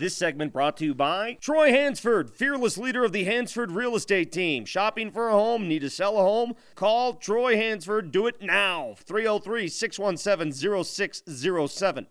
This segment brought to you by Troy Hansford, fearless leader of the Hansford Real Estate Team. Shopping for a home? Need to sell a home? Call Troy Hansford. Do it now. 303-617-0607.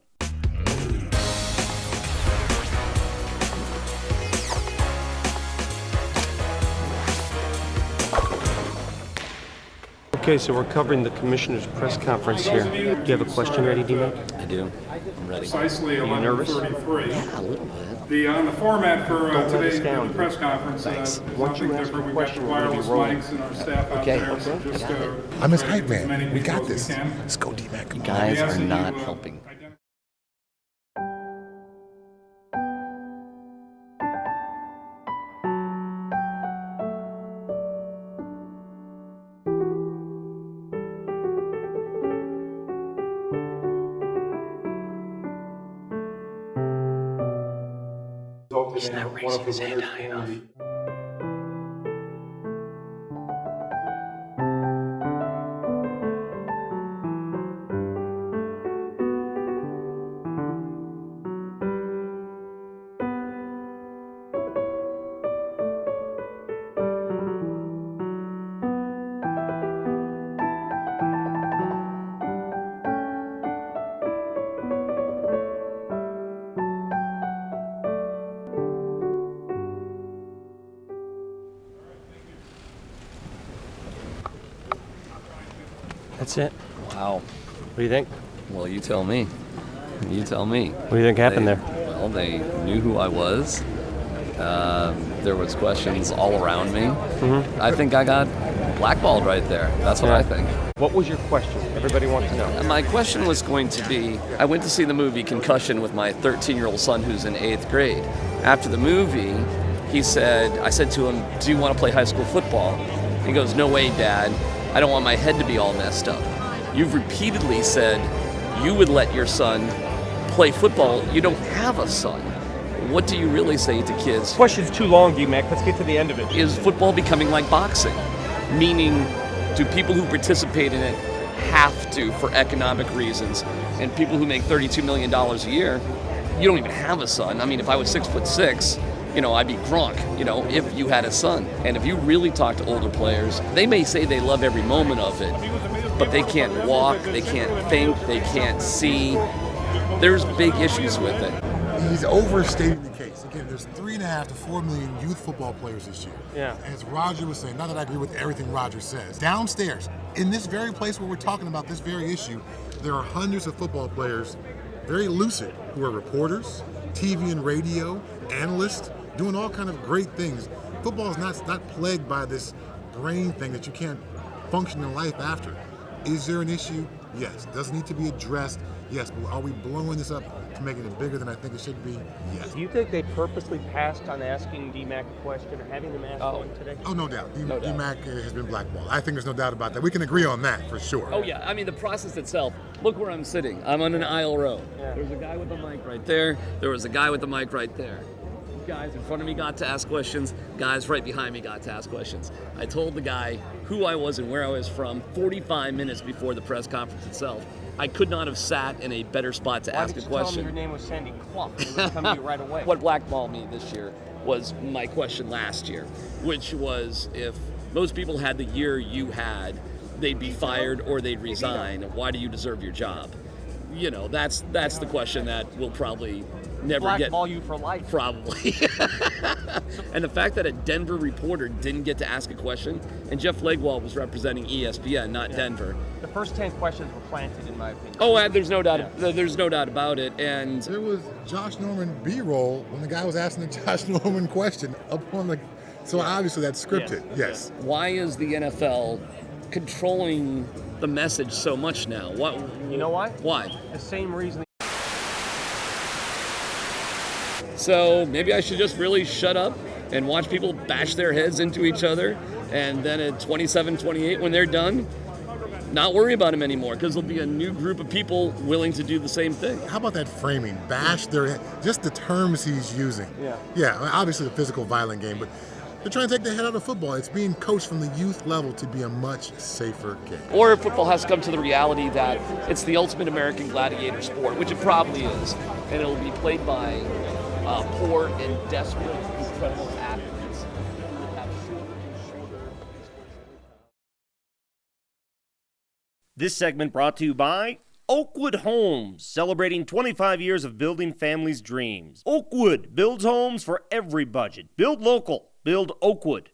Okay, so we're covering the commissioner's press conference here. Do you have a question ready, DMAC? I do. I'm ready. Precisely Are you nervous? 11:33. Yeah, a little bit. The format for Don't let today's us down, press conference is Once you something ask a different. We've got question, the we're gonna be wireless rolling. mics and our staff out Okay, there. So okay, just, I got it. I'm his hype as many man. We people got as this. can. Let's go, D-Mac. You guys We ask are that not you, helping. identify- He's not raising his hand high enough. That's it. Wow. What do you think? Well, you tell me. You tell me. What do you think happened there? Well, they knew who I was. There was questions all around me. Mm-hmm. I think I got blackballed right there. That's what I think. What was your question? Everybody wants to know. My question was going to be, I went to see the movie Concussion with my 13-year-old son who's in 8th grade. After the movie, I said to him, do you want to play high school football? He goes, no way, Dad. I don't want my head to be all messed up. You've repeatedly said you would let your son play football. You don't have a son. What do you really say to kids? Question's too long, DMAC. Let's get to the end of it. Is football becoming like boxing? Meaning, do people who participate in it have to for economic reasons? And people who make $32 million a year, you don't even have a son. I mean, if I was 6'6", I'd be Gronk, if you had a son. And if you really talk to older players, they may say they love every moment of it, but they can't walk, they can't think, they can't see. There's big issues with it. He's overstating the case. Again, there's 3.5 to 4 million youth football players this year. Yeah. And as Roger was saying, not that I agree with everything Roger says, downstairs, in this very place where we're talking about this very issue, there are hundreds of football players, very lucid, who are reporters, TV and radio, analysts, doing all kind of great things. Football is not plagued by this brain thing that you can't function in life after. Is there an issue? Yes. Does it need to be addressed? Yes. But are we blowing this up to making it bigger than I think it should be? Yes. Do you think they purposely passed on asking DMAC a question or having them ask one today? Oh, no doubt. No doubt. DMAC has been blackballed. I think there's no doubt about that. We can agree on that for sure. Oh yeah, I mean the process itself. Look where I'm sitting. I'm on an aisle row. Yeah. There's a guy with a mic right there. There was a guy with a mic right there. Guys in front of me got to ask questions. Guys right behind me got to ask questions. I told the guy who I was and where I was from 45 minutes before the press conference itself. I could not have sat in a better spot to ask a question. Why did you tell them your name was Sandy Clough? It would come to you right away. What blackballed me this year was my question last year, which was if most people had the year you had, they'd be fired or they'd resign. Why do you deserve your job? That's the question that will probably never get. Blackball you for life. Probably. And the fact that a Denver reporter didn't get to ask a question, and Jeff Legwald was representing ESPN, not Denver. The first 10 questions were planted, in my opinion. Oh, there's no doubt. There's no doubt about it. And There was Josh Norman B-roll when the guy was asking the Josh Norman question so obviously that's scripted. Yes. why is the NFL controlling the message so much now? What? You know why? Why? The same reason. So maybe I should just really shut up and watch people bash their heads into each other, and then at 27-28 when they're done, not worry about them anymore, because there'll be a new group of people willing to do the same thing. How about that framing? Bash their head. Just the terms he's using. Yeah, I mean, obviously a physical, violent game, but they're trying to take the head out of football. It's being coached from the youth level to be a much safer game. Or if football has to come to the reality that it's the ultimate American gladiator sport, which it probably is, and it'll be played by poor and desperate, incredible athletes. This segment brought to you by Oakwood Homes, celebrating 25 years of building families' dreams. Oakwood builds homes for every budget. Build local. Build Oakwood.